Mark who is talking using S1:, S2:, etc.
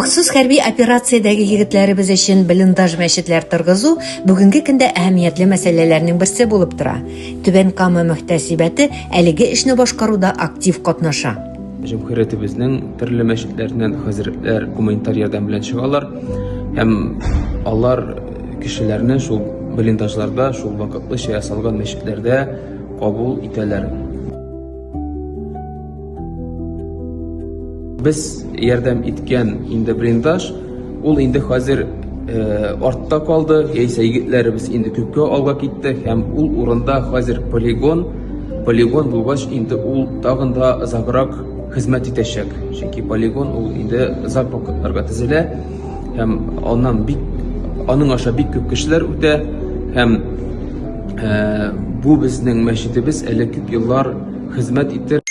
S1: Махсус хәрби операциядәге егетләребез өчен блиндаж мәчетләр торгызу бүгенге көндә әһәмиятле мәсьәләләрнең берсе булып тора. Түбән Кама мөхтәсибәте әлеге эшне башкаруда актив катнаша.
S2: Җәмгыятебезнең төрле мәчетләреннән хәзрәтләр гуманитар ярдәм белән чыгалар һәм алар кешеләрне шул блиндажларда, шул вакытлыча ясалган мәчетләрдә кабул итәләр. Без ярдәм иткән инде блиндаж, ул инде хәзер артта калды, яисә егетләребез инде күпкә алга китте һәм ул урында хәзер полигон булгач инде ул тагын да озакрак хезмәт итәчәк. Чөнки полигон ул инде озак вакытларга төзелә һәм аның аша бик күп кешеләр үтә һәм бу безнең мәчетебез әле күп еллар хезмәт итте.